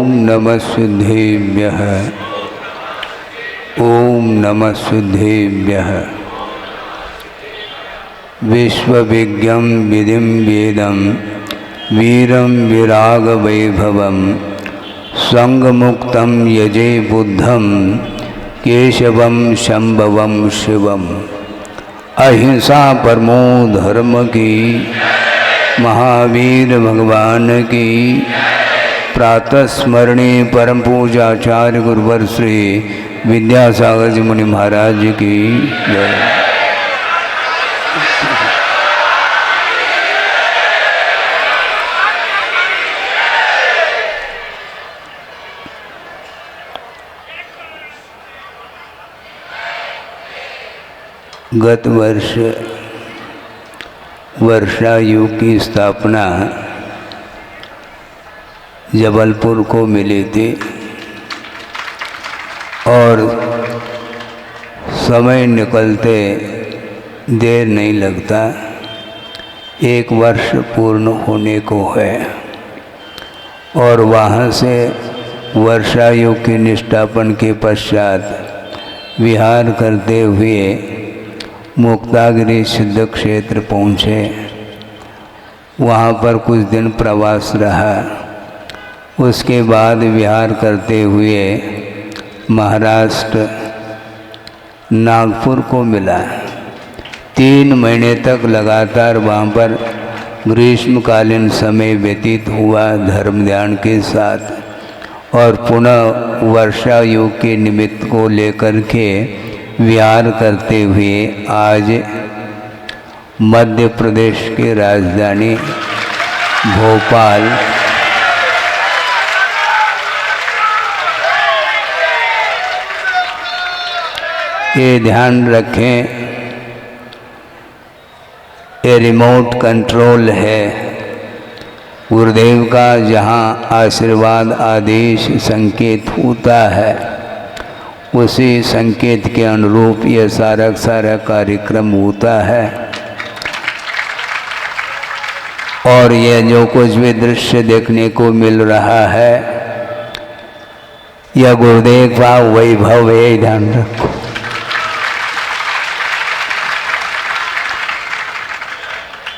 ओम नमः सिद्धेभ्यः। ओम नमः सिद्धेभ्यः। विश्वविज्ञं विधिं वेदं वीरं विराग वैभवं संगमुक्तं यजे बुद्धं केशवं शंभवं शिवम। अहिंसा परमो धर्म की, महावीर भगवान की। प्रातः स्मरणी परम पूजाचार्य गुरुवर श्री विद्यासागर जी मुनि महाराज की जय। गत वर्ष वर्षा युग की स्थापना जबलपुर को मिली थी और समय निकलते देर नहीं लगता, 1 वर्ष पूर्ण होने को है। और वहाँ से वर्षा युग की निष्ठापन के पश्चात विहार करते हुए मुक्तागिरी सिद्ध क्षेत्र पहुँचे। वहाँ पर कुछ दिन प्रवास रहा। उसके बाद विहार करते हुए महाराष्ट्र नागपुर को मिला। 3 महीने तक लगातार वहाँ पर ग्रीष्मकालीन समय व्यतीत हुआ धर्म ध्यान के साथ। और पुनः वर्षा युग के निमित्त को लेकर के विहार करते हुए आज मध्य प्रदेश की राजधानी भोपाल ये ध्यान रखें, ये रिमोट कंट्रोल है गुरुदेव का। जहाँ आशीर्वाद आदेश संकेत होता है उसी संकेत के अनुरूप यह सारा कार्यक्रम होता है। और यह जो कुछ भी दृश्य देखने को मिल रहा है यह गुरुदेव का वैभव है, ध्यान रखो।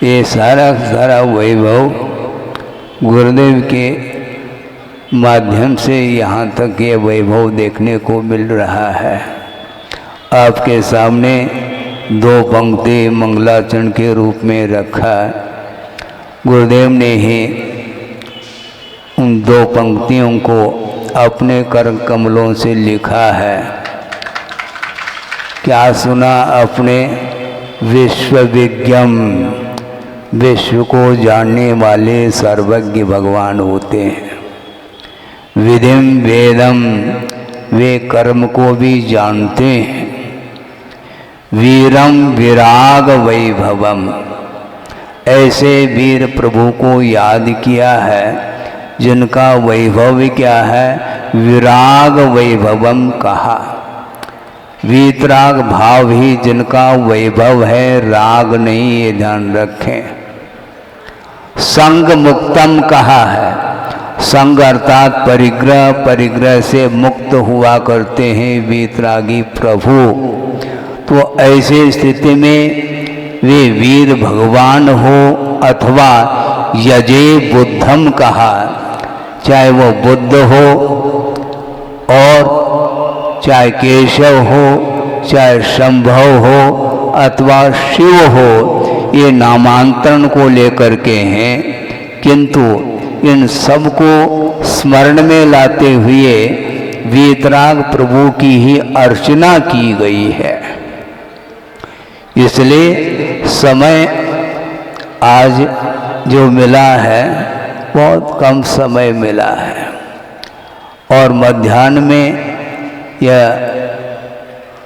ये सारा वैभव गुरुदेव के माध्यम से यहाँ तक ये वैभव देखने को मिल रहा है। आपके सामने 2 पंक्ति मंगलाचरण के रूप में रखा। गुरुदेव ने ही उन 2 पंक्तियों को अपने कर कमलों से लिखा है। क्या सुना आपने? विश्वविज्ञम, विश्व को जानने वाले सर्वज्ञ भगवान होते हैं। विधिम वेदम, वे कर्म को भी जानते हैं। वीरम विराग वैभवम, ऐसे वीर प्रभु को याद किया है जिनका वैभव क्या है? विराग वैभवम कहा। वीतराग भाव ही जिनका वैभव है, राग नहीं, ये ध्यान रखें। संग मुक्तम कहा है। संग अर्थात परिग्रह, परिग्रह से मुक्त हुआ करते हैं वीतरागी प्रभु। तो ऐसे स्थिति में वे वीर भगवान हो अथवा यजे बुद्धम कहा, चाहे वो बुद्ध हो और चाहे केशव हो, चाहे शंभव हो अथवा शिव हो, ये नामांतरण को लेकर के हैं। किंतु इन सबको स्मरण में लाते हुए वीतराग प्रभु की ही अर्चना की गई है। इसलिए समय आज जो मिला है बहुत कम समय मिला है। और मध्याह्न में यह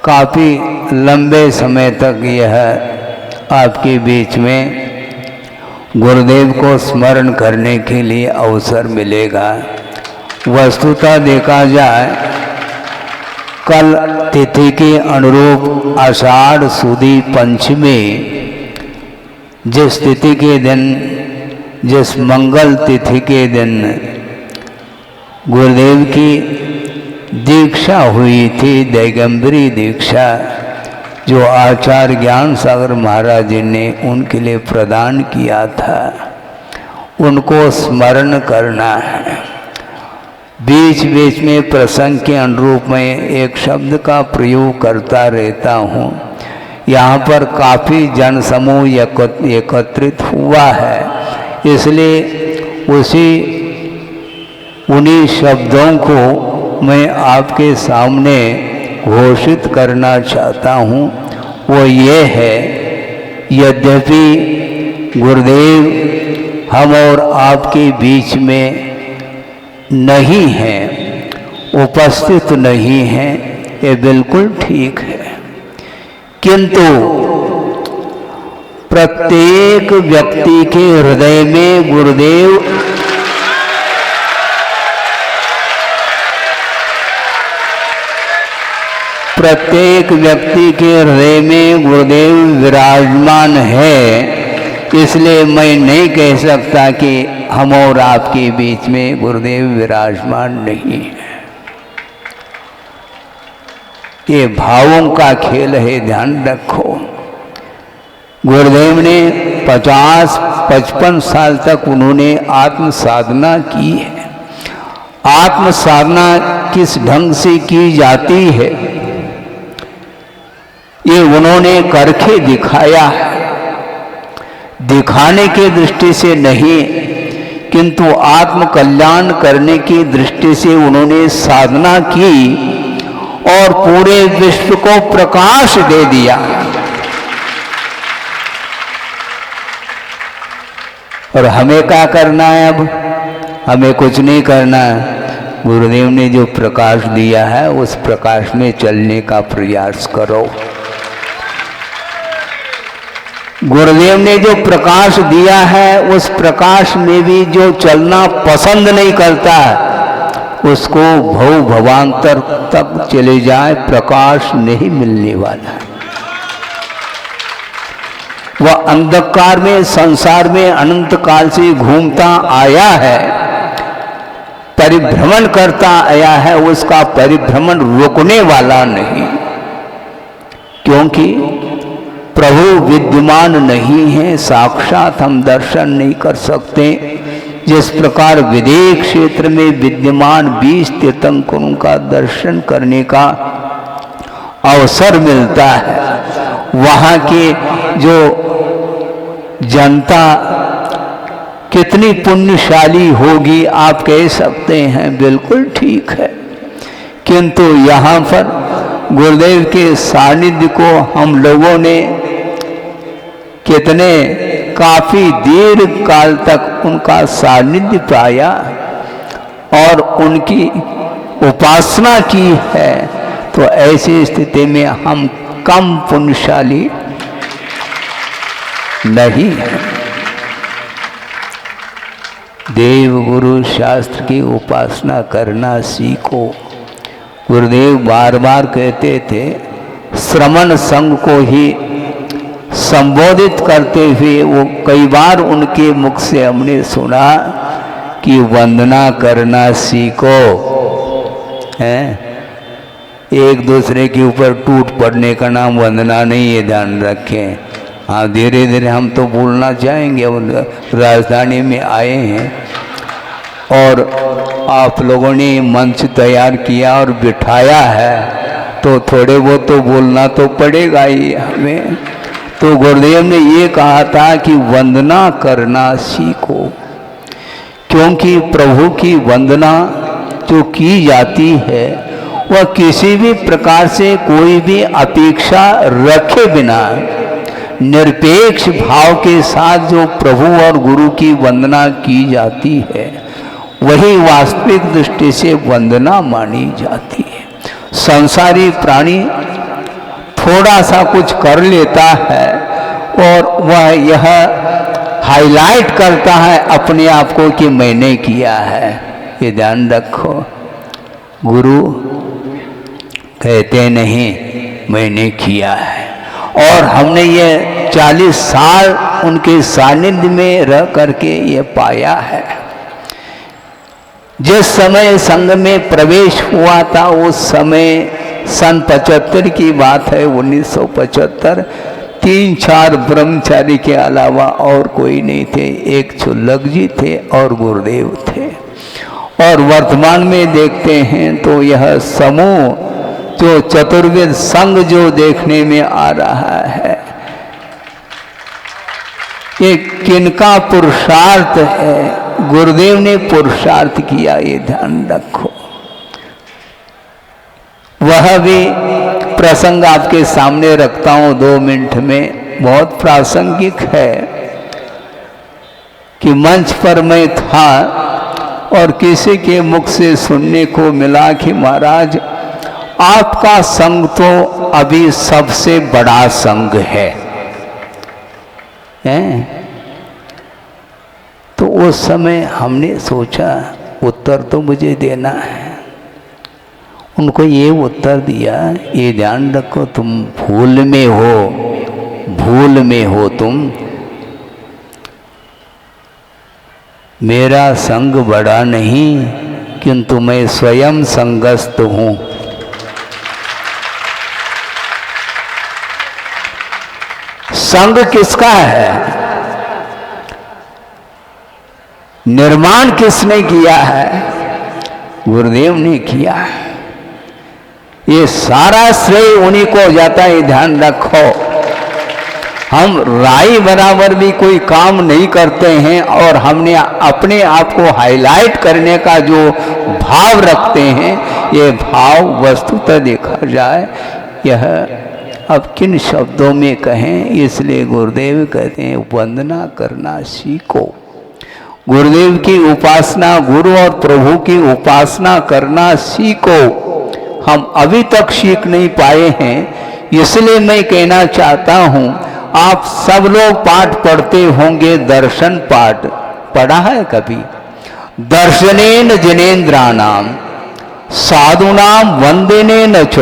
काफ़ी लंबे समय तक यह आपके बीच में गुरुदेव को स्मरण करने के लिए अवसर मिलेगा। वस्तुतः देखा जाए कल तिथि के अनुरूप आषाढ़ सुदी पंचमी जिस तिथि के दिन, जिस मंगल तिथि के दिन गुरुदेव की दीक्षा हुई थी, दैगंबरी दीक्षा, जो आचार्य ज्ञान सागर महाराज जी ने उनके लिए प्रदान किया था, उनको स्मरण करना है। बीच बीच में प्रसंग के अनुरूप में एक शब्द का प्रयोग करता रहता हूँ। यहाँ पर काफ़ी जनसमूह एकत्रित हुआ है, इसलिए उन्हीं शब्दों को मैं आपके सामने घोषित करना चाहता हूँ। वो ये है, यद्यपि गुरुदेव हम और आपके बीच में नहीं हैं, उपस्थित नहीं हैं, ये बिल्कुल ठीक है, किंतु प्रत्येक व्यक्ति के हृदय में गुरुदेव विराजमान है। इसलिए मैं नहीं कह सकता कि हम और आपके बीच में गुरुदेव विराजमान नहीं है। ये भावों का खेल है, ध्यान रखो। गुरुदेव ने 50-55 साल तक उन्होंने आत्म साधना की है। आत्म साधना किस ढंग से की जाती है ये उन्होंने करके दिखाया है। दिखाने की दृष्टि से नहीं, किंतु आत्म कल्याण करने की दृष्टि से उन्होंने साधना की और पूरे विश्व को प्रकाश दे दिया। और हमें क्या करना है? अब हमें कुछ नहीं करना है। गुरुदेव ने जो प्रकाश दिया है उस प्रकाश में चलने का प्रयास करो। गुरुदेव ने जो प्रकाश दिया है उस प्रकाश में भी जो चलना पसंद नहीं करता है उसको भव भवांतर तक चले जाए, प्रकाश नहीं मिलने वाला है। वह अंधकार में संसार में अनंत काल से घूमता आया है, परिभ्रमण करता आया है, उसका परिभ्रमण रुकने वाला नहीं, क्योंकि प्रभु विद्यमान नहीं है, साक्षात हम दर्शन नहीं कर सकते। जिस प्रकार विदेह क्षेत्र में विद्यमान 20 तीर्थंकरों का दर्शन करने का अवसर मिलता है, वहाँ के जो जनता कितनी पुण्यशाली होगी आप कह सकते हैं, बिल्कुल ठीक है। किंतु यहाँ पर गुरुदेव के सानिध्य को हम लोगों ने कितने काफी दीर्घ काल तक उनका सानिध्य पाया और उनकी उपासना की है, तो ऐसी स्थिति में हम कम पुण्यशाली नहीं है। देव गुरु शास्त्र की उपासना करना सीखो। गुरुदेव बार बार कहते थे, श्रमण संघ को ही संबोधित करते हुए वो कई बार उनके मुख से हमने सुना कि वंदना करना सीखो। हैं? एक दूसरे के ऊपर टूट पड़ने का नाम वंदना नहीं है, ध्यान रखें। हाँ, धीरे धीरे हम तो बोलना चाहेंगे। राजधानी में आए हैं और आप लोगों ने मंच तैयार किया और बिठाया है, तो थोड़े बहुत तो बोलना तो पड़ेगा ही हमें। तो गुरुदेव ने ये कहा था कि वंदना करना सीखो, क्योंकि प्रभु की वंदना जो की जाती है वह किसी भी प्रकार से कोई भी अपेक्षा रखे बिना निरपेक्ष भाव के साथ जो प्रभु और गुरु की वंदना की जाती है वही वास्तविक दृष्टि से वंदना मानी जाती है। संसारी प्राणी थोड़ा सा कुछ कर लेता है और वह यह हाईलाइट करता है अपने आप को कि मैंने किया है। ये ध्यान रखो, गुरु कहते नहीं मैंने किया है। और हमने ये 40 साल उनके सानिध्य में रह करके ये पाया है। जिस समय संघ में प्रवेश हुआ था उस समय सन 75 की बात है, 1975। 3-4 ब्रह्मचारी के अलावा और कोई नहीं थे, एक छुल्लक जी थे और गुरुदेव थे। और वर्तमान में देखते हैं तो यह समूह जो चतुर्वेद संघ जो देखने में आ रहा है, ये किनका पुरुषार्थ है? गुरुदेव ने पुरुषार्थ किया, ये ध्यान रखो। वह भी प्रसंग आपके सामने रखता हूं 2 मिनट में, बहुत प्रासंगिक है। कि मंच पर मैं था और किसी के मुख से सुनने को मिला कि महाराज आपका संघ तो अभी सबसे बड़ा संघ है, तो उस समय हमने सोचा उत्तर तो मुझे देना है। उनको ये उत्तर दिया, ये ध्यान रखो तुम भूल में हो तुम। मेरा संग बड़ा नहीं किंतु मैं स्वयं संगस्त हूं। संग किसका है? निर्माण किसने किया है? गुरुदेव ने किया है। ये सारा श्रेय उन्हीं को हो जाता है, ध्यान रखो। हम राई बराबर भी कोई काम नहीं करते हैं और हमने अपने आप को हाईलाइट करने का जो भाव रखते हैं, ये भाव वस्तुतः देखा जाए यह अब किन शब्दों में कहें, इसलिए गुरुदेव कहते हैं वंदना करना सीखो। गुरुदेव की उपासना, गुरु और प्रभु की उपासना करना सीखो। हम अभी तक सीख नहीं पाए हैं, इसलिए मैं कहना चाहता हूं, आप सब लोग पाठ पढ़ते होंगे, दर्शन पाठ पढ़ा है कभी? दर्शनेन जनेन्द्राणाम साधुनाम वंदनेन च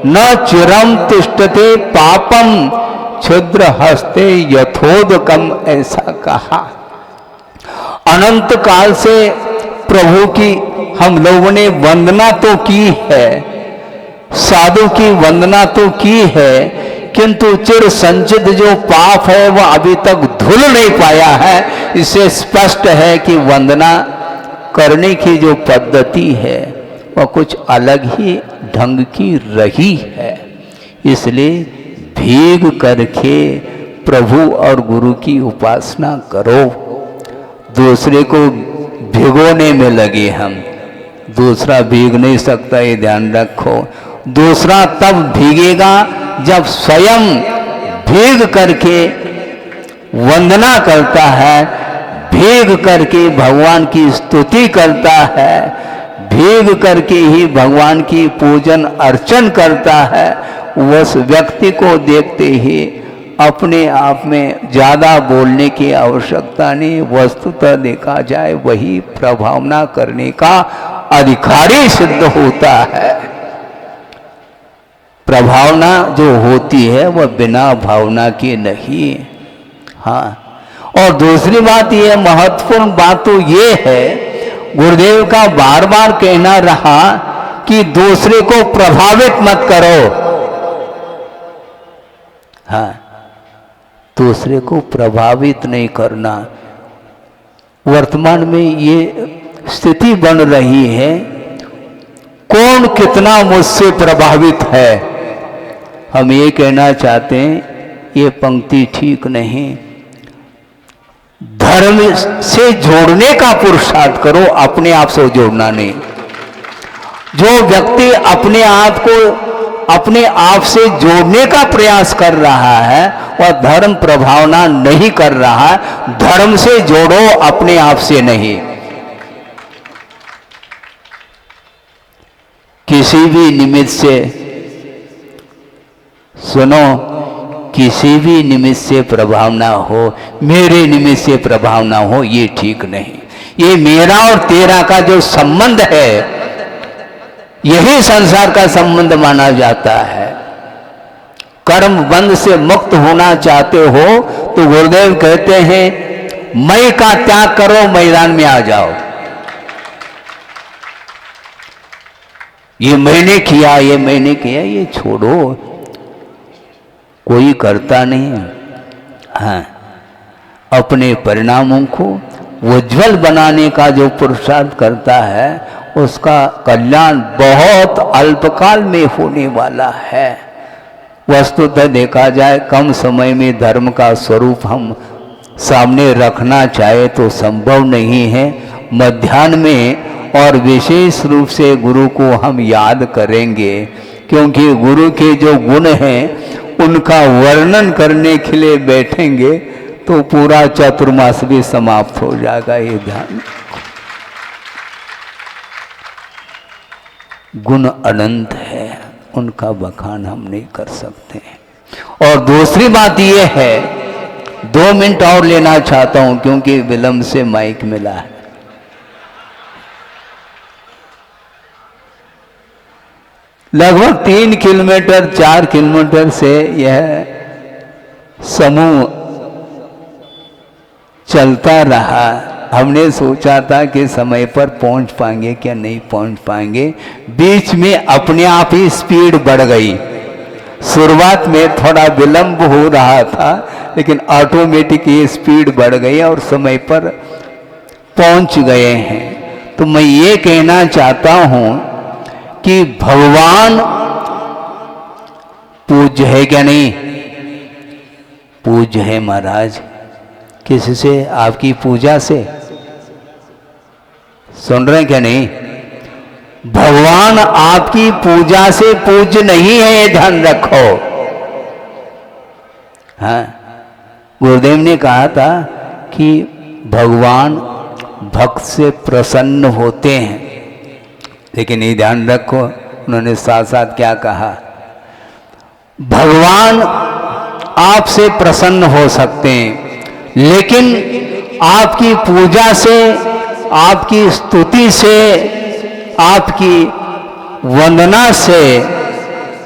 न चिरम तिष्ठते पापम क्षुद्र हस्ते यथोदकम, ऐसा कहा। अनंत काल से प्रभु की हम लोगों ने वंदना तो की है, साधु की वंदना तो की है, किंतु चिर संचित जो पाप है वह अभी तक धुल नहीं पाया है। इससे स्पष्ट है कि वंदना करने की जो पद्धति है वह कुछ अलग ही ढंग की रही है। इसलिए भीग करके प्रभु और गुरु की उपासना करो। दूसरे को भिगोने में लगे हम, दूसरा भीग नहीं सकता, ये ध्यान रखो। दूसरा तब भीगेगा जब स्वयं भीग करके वंदना करता है, भीग करके भगवान की स्तुति करता है, भीग करके ही भगवान की पूजन अर्चन करता है। उस व्यक्ति को देखते ही अपने आप में ज़्यादा बोलने की आवश्यकता नहीं, वस्तुतः देखा जाए वही प्रभावना करने का अधिकारी सिद्ध होता है। प्रभावना जो होती है वह बिना भावना की नहीं। हाँ, और दूसरी बात यह, महत्वपूर्ण बात तो ये है, गुरुदेव का बार बार कहना रहा कि दूसरे को प्रभावित मत करो। हाँ, दूसरे को प्रभावित नहीं करना। वर्तमान में ये स्थिति बन रही है, कौन कितना मुझसे प्रभावित है। हम ये कहना चाहते हैं ये पंक्ति ठीक नहीं। धर्म से जोड़ने का पुरुषार्थ करो, अपने आप से जोड़ना नहीं। जो व्यक्ति अपने आप को अपने आप से जोड़ने का प्रयास कर रहा है वह धर्म प्रभावना नहीं कर रहा है। धर्म से जोड़ो, अपने आप से नहीं। किसी भी निमित्त से सुनो, किसी भी निमित्त से प्रभाव ना हो, मेरे निमित्त से प्रभाव ना हो, ये ठीक नहीं। ये मेरा और तेरा का जो संबंध है यही संसार का संबंध माना जाता है। कर्म बंध से मुक्त होना चाहते हो तो गुरुदेव कहते हैं मैं का त्याग करो, मैदान में आ जाओ। ये मैंने किया, ये मैंने किया, ये छोड़ो, कोई करता नहीं। हाँ, अपने परिणामों को उज्जवल बनाने का जो पुरुषार्थ करता है उसका कल्याण बहुत अल्पकाल में होने वाला है। वस्तुतः देखा जाए कम समय में धर्म का स्वरूप हम सामने रखना चाहे तो संभव नहीं है। मध्याह्न में और विशेष रूप से गुरु को हम याद करेंगे, क्योंकि गुरु के जो गुण हैं उनका वर्णन करने के लिए बैठेंगे तो पूरा चातुर्मास भी समाप्त हो जाएगा। ये ध्यान, गुण अनंत है, उनका बखान हम नहीं कर सकते। और दूसरी बात यह है, 2 मिनट और लेना चाहता हूं क्योंकि विलंब से माइक मिला है। लगभग 3 किलोमीटर 4 किलोमीटर से यह समूह चलता रहा। हमने सोचा था कि समय पर पहुंच पाएंगे क्या नहीं पहुंच पाएंगे। बीच में अपने आप ही स्पीड बढ़ गई। शुरुआत में थोड़ा विलंब हो रहा था, लेकिन ऑटोमेटिक ये स्पीड बढ़ गई और समय पर पहुंच गए हैं। तो मैं ये कहना चाहता हूं कि भगवान पूज्य है क्या नहीं? पूज्य है महाराज। किससे? आपकी पूजा से। सुन रहे हैं क्या नहीं? भगवान आपकी पूजा से पूज्य नहीं है, ये ध्यान रखो। हाँ, गुरुदेव ने कहा था कि भगवान भक्त से प्रसन्न होते हैं, लेकिन ये ध्यान रखो उन्होंने साथ साथ क्या कहा, भगवान आपसे प्रसन्न हो सकते हैं लेकिन आपकी पूजा से, आपकी स्तुति से, आपकी वंदना से,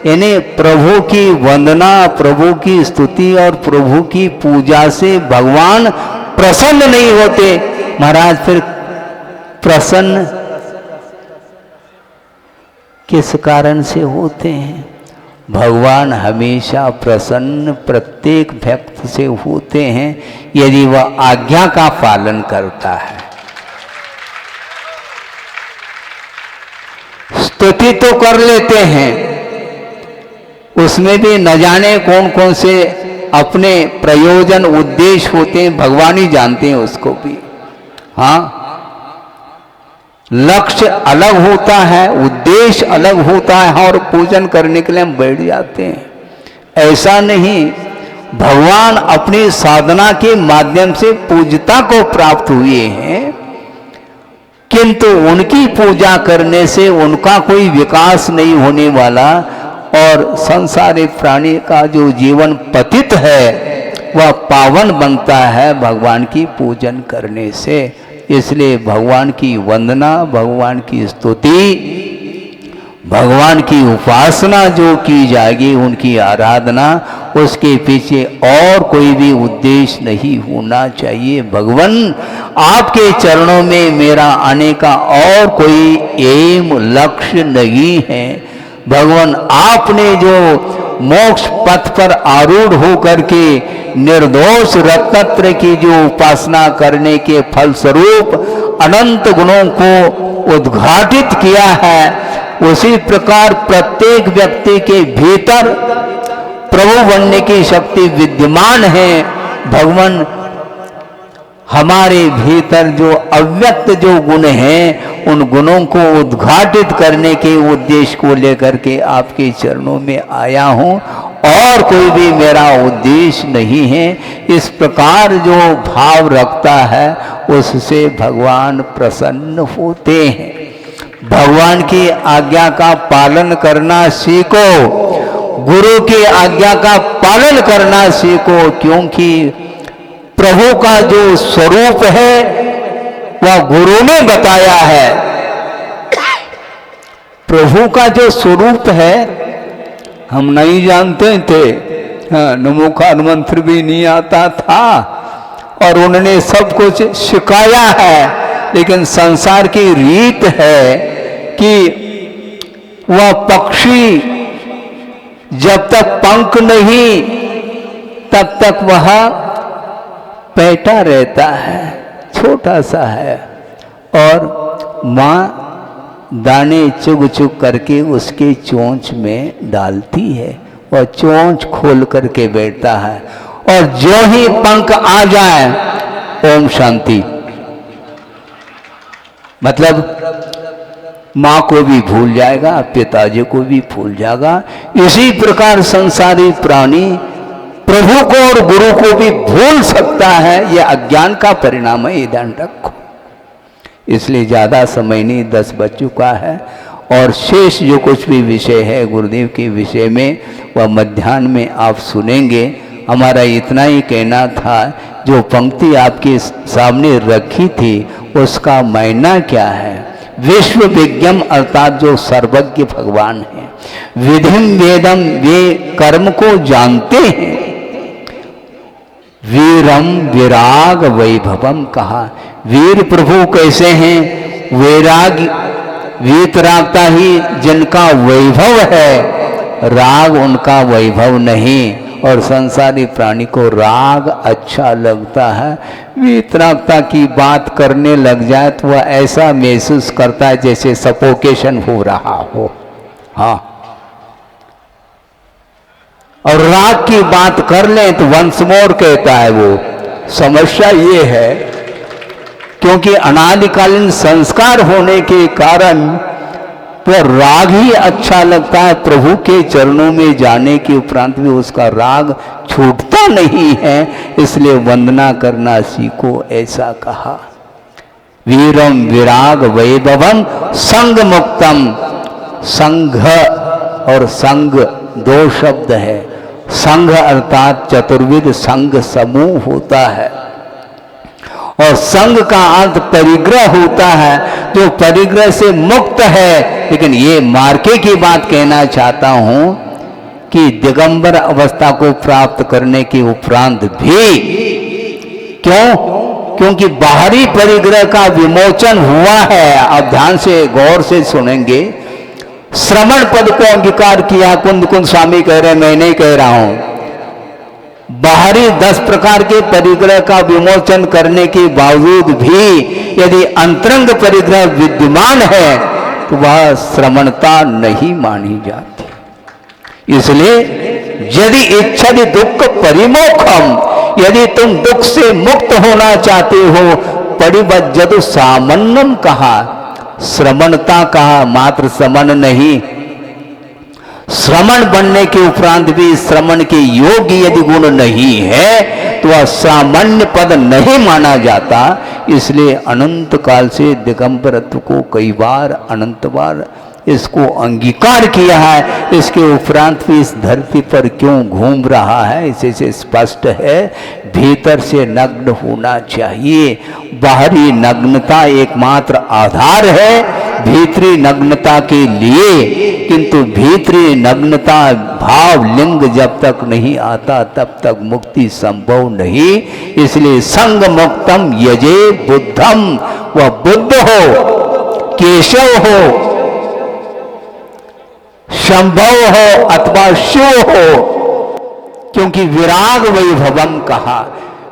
यानी प्रभु की वंदना, प्रभु की स्तुति और प्रभु की पूजा से भगवान प्रसन्न नहीं होते। महाराज फिर प्रसन्न किस कारण से होते हैं? भगवान हमेशा प्रसन्न प्रत्येक भक्त से होते हैं यदि वह आज्ञा का पालन करता है। स्तुति तो कर लेते हैं, उसमें भी न जाने कौन कौन से अपने प्रयोजन उद्देश्य होते हैं, भगवान ही जानते हैं उसको भी। हाँ, लक्ष्य अलग होता है, उद्देश्य अलग होता है और पूजन करने के लिए हम बैठ जाते हैं। ऐसा नहीं, भगवान अपनी साधना के माध्यम से पूज्यता को प्राप्त हुए हैं, किंतु उनकी पूजा करने से उनका कोई विकास नहीं होने वाला और संसारिक प्राणी का जो जीवन पतित है वह पावन बनता है भगवान की पूजन करने से। इसलिए भगवान की वंदना, भगवान की स्तुति, भगवान की उपासना जो की जाएगी, उनकी आराधना, उसके पीछे और कोई भी उद्देश्य नहीं होना चाहिए। भगवान आपके चरणों में मेरा आने का और कोई एम लक्ष्य नहीं है। भगवान आपने जो मोक्ष पथ पर आरूढ़ होकर के निर्दोष रत्नत्र की जो उपासना करने के फलस्वरूप अनंत गुणों को उद्घाटित किया है, उसी प्रकार प्रत्येक व्यक्ति के भीतर प्रभु बनने की शक्ति विद्यमान है। भगवान हमारे भीतर जो अव्यक्त जो गुण हैं उन गुणों को उद्घाटित करने के उद्देश्य को लेकर के आपके चरणों में आया हूँ और कोई भी मेरा उद्देश्य नहीं है। इस प्रकार जो भाव रखता है उससे भगवान प्रसन्न होते हैं। भगवान की आज्ञा का पालन करना सीखो, गुरु की आज्ञा का पालन करना सीखो, क्योंकि प्रभु का जो स्वरूप है वह गुरु ने बताया है। प्रभु का जो स्वरूप है हम नहीं जानते थे। हाँ, नमोकार मंत्र भी नहीं आता था और उन्होंने सब कुछ सिखाया है, लेकिन संसार की रीत है कि वह पक्षी जब तक पंख नहीं तब तक वह बैठा रहता है, छोटा सा है, और माँ दाने चुग चुग करके उसके चोंच में डालती है और चोंच खोल करके बैठता है, और जो ही पंख आ जाए ओम शांति, मतलब माँ को भी भूल जाएगा, पिताजी को भी भूल जाएगा। इसी प्रकार संसारी प्राणी प्रभु को और गुरु को भी भूल सकता है। यह अज्ञान का परिणाम है, ये ध्यान रखो। इसलिए ज़्यादा समय नहीं, 10 बज चुका है, और शेष जो कुछ भी विषय है गुरुदेव के विषय में वह मध्याह्न में आप सुनेंगे। हमारा इतना ही कहना था, जो पंक्ति आपके सामने रखी थी उसका मायना क्या है। विश्व विज्ञम अर्थात जो सर्वज्ञ भगवान है, विधिम वेदम वे कर्म को जानते हैं, वीरम विराग वैभवम कहा। वीर प्रभु कैसे हैं? वैराग वीतरागता ही जिनका वैभव है, राग उनका वैभव नहीं। और संसारी प्राणी को राग अच्छा लगता है, वीतरागता की बात करने लग जाए तो वह ऐसा महसूस करता है जैसे सफोकेशन हो रहा हो। हाँ, और राग की बात कर लें तो वंस मोर कहता है वो। समस्या ये है क्योंकि अनादिकालीन संस्कार होने के कारण तो राग ही अच्छा लगता है। प्रभु के चरणों में जाने के उपरांत भी उसका राग छूटता नहीं है, इसलिए वंदना करना सीखो, ऐसा कहा। वीरम विराग वैभवम संग मुक्तम। संघ और संग 2 शब्द है। संघ अर्थात चतुर्विध संघ समूह होता है, और संघ का अर्थ परिग्रह होता है, जो परिग्रह से मुक्त है। लेकिन ये मार्के की बात कहना चाहता हूं कि दिगंबर अवस्था को प्राप्त करने के उपरांत भी, क्यों? क्योंकि बाहरी परिग्रह का विमोचन हुआ है। अब ध्यान से गौर से सुनेंगे। श्रवण पद को अंगीकार किया, कुंद कुंद स्वामी कह रहे, मैं नहीं कह रहा हूं। बाहरी 10 प्रकार के परिग्रह का विमोचन करने के बावजूद भी यदि अंतरंग परिग्रह विद्यमान है तो वह श्रमणता नहीं मानी जाती। इसलिए यदि इच्छति दुख परिमोखम, यदि तुम दुख से मुक्त होना चाहते हो, परिवज्जतु सामन्नम कहा, श्रमणता कहा, मात्र श्रमण नहीं। श्रमण बनने के उपरांत भी श्रमण के योग्य यदि गुण नहीं है तो वह सामान्य पद नहीं माना जाता। इसलिए अनंत काल से दिगंबरत्व को कई बार, अनंत बार इसको अंगीकार किया है। इसके उपरांत भी इस धरती पर क्यों घूम रहा है, इसे से स्पष्ट है। भीतर से नग्न होना चाहिए। बाहरी नग्नता एकमात्र आधार है भीतरी नग्नता के लिए, किंतु भीतरी नग्नता भाव लिंग जब तक नहीं आता तब तक मुक्ति संभव नहीं। इसलिए संग मुक्तम यजे बुद्धम, वह बुद्ध हो, केशव हो, शंभव हो अथवा शिव हो, क्योंकि विराग वैभवम कहा।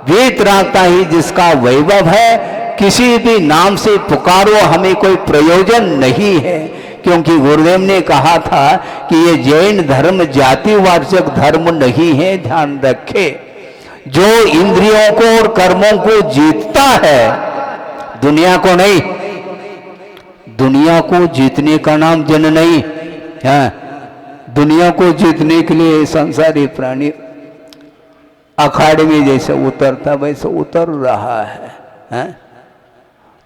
वीतरागता ही जिसका वैभव है। किसी भी नाम से पुकारो, हमें कोई प्रयोजन नहीं है, क्योंकि गुरुदेव ने कहा था कि ये जैन धर्म जातिवाचक धर्म नहीं है। ध्यान रखे, जो इंद्रियों को और कर्मों को जीतता है, दुनिया को नहीं। दुनिया को जीतने का नाम जन नहीं है। दुनिया को जीतने के लिए संसारी प्राणी अखाड़े में जैसे उतरता वैसे उतर रहा है।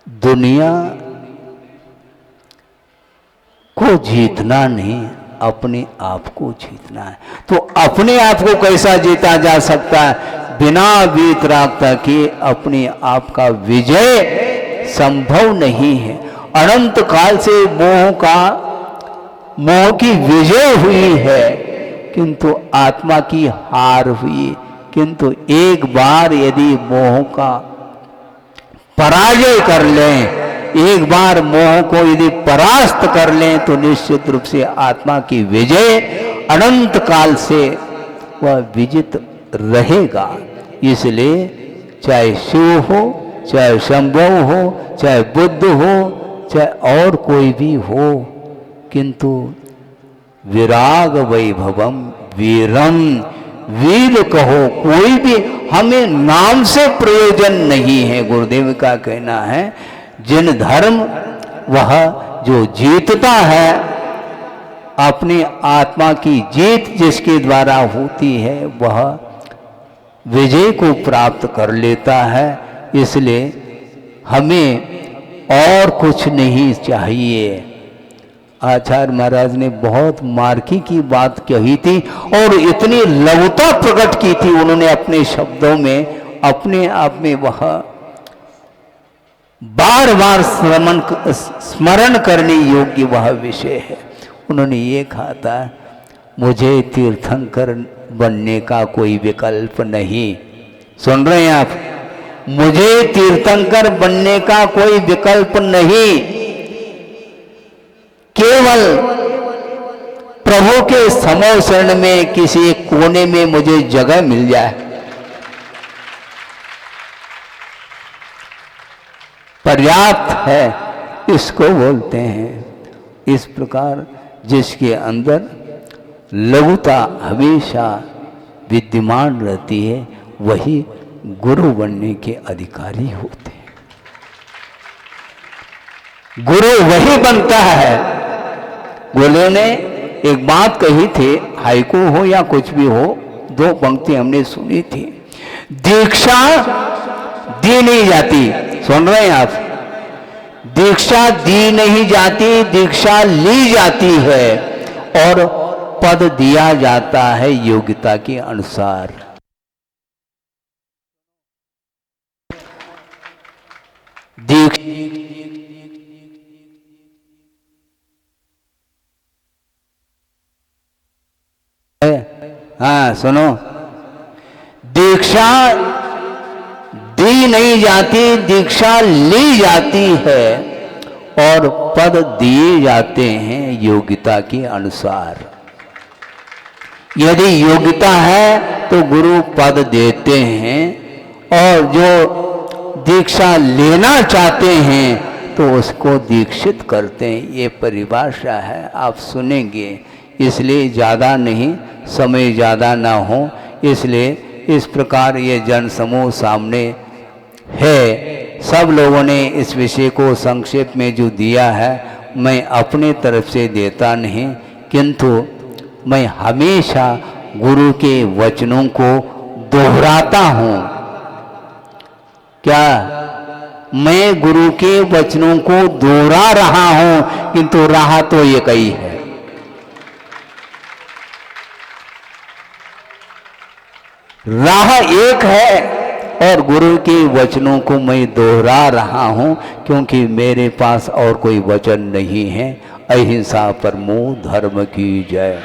दुनिया को जीतना नहीं, अपने आप को जीतना है। तो अपने आप को कैसा जीता जा सकता है? बिना वीतरागता के अपने आप का विजय संभव नहीं है। अनंत काल से मोह की विजय हुई है, किंतु आत्मा की हार हुई। किंतु एक बार यदि मोह का पराजय कर लें एक बार मोह को यदि परास्त कर लें तो निश्चित रूप से आत्मा की विजय अनंत काल से वह विजित रहेगा। इसलिए चाहे शिव हो, चाहे शंभव हो, चाहे बुद्ध हो, चाहे और कोई भी हो, किंतु विराग वैभवम वीरम, वीर कहो कोई भी, हमें नाम से प्रयोजन नहीं है। गुरुदेव का कहना है जिन धर्म वह जो जीतता है, अपनी आत्मा की जीत जिसके द्वारा होती है वह विजय को प्राप्त कर लेता है। इसलिए हमें और कुछ नहीं चाहिए। आचार्य महाराज ने बहुत मार्की की बात कही थी और इतनी लघुता प्रकट की थी उन्होंने अपने शब्दों में, अपने आप में वह बार बार स्मरण करने योग्य वह विषय है। उन्होंने ये कहा था, मुझे तीर्थंकर बनने का कोई विकल्प नहीं। सुन रहे हैं आप? मुझे तीर्थंकर बनने का कोई विकल्प नहीं, केवल प्रभु के समो शरण में किसी कोने में मुझे जगह मिल जाए, पर्याप्त है, इसको बोलते हैं। इस प्रकार जिसके अंदर लघुता हमेशा विद्यमान रहती है वही गुरु बनने के अधिकारी होते हैं। गुरु वही बनता है। गुरु ने एक बात कही थी, हाइकू हो या कुछ भी हो, दो पंक्ति हमने सुनी थी, दीक्षा दी नहीं जाती। सुन रहे हैं आप? दीक्षा दी नहीं जाती, दीक्षा ली जाती है और पद दिया जाता है योग्यता के अनुसार। हाँ सुनो, दीक्षा दी नहीं जाती, दीक्षा ली जाती है और पद दिए जाते हैं योग्यता के अनुसार। यदि योग्यता है तो गुरु पद देते हैं और जो दीक्षा लेना चाहते हैं तो उसको दीक्षित करते हैं। ये परिभाषा है, आप सुनेंगे। इसलिए ज़्यादा नहीं, समय ज़्यादा ना हो, इसलिए इस प्रकार ये जन समूह सामने है। सब लोगों ने इस विषय को संक्षेप में जो दिया है, मैं अपने तरफ से देता नहीं, किंतु मैं हमेशा गुरु के वचनों को दोहराता हूँ। क्या मैं गुरु के वचनों को दोहरा रहा हूँ, किंतु रहा तो एक ही है। राह एक है और गुरु के वचनों को मैं दोहरा रहा हूं, क्योंकि मेरे पास और कोई वचन नहीं है। अहिंसा परमो धर्म की जय।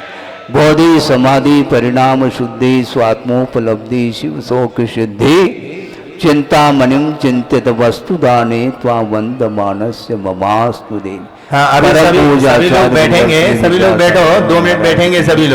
बोधि समाधि परिणाम शुद्धि स्वात्मोपलब्धि शिव शोक सिद्धि चिंता मनिम चिंतित वस्तुदाने त्वा वंद मानस्य ममास्तु दे। हाँ, अभी सभी लोग बैठेंगे, सभी लोग बैठो, 2 मिनट बैठेंगे सभी लोग।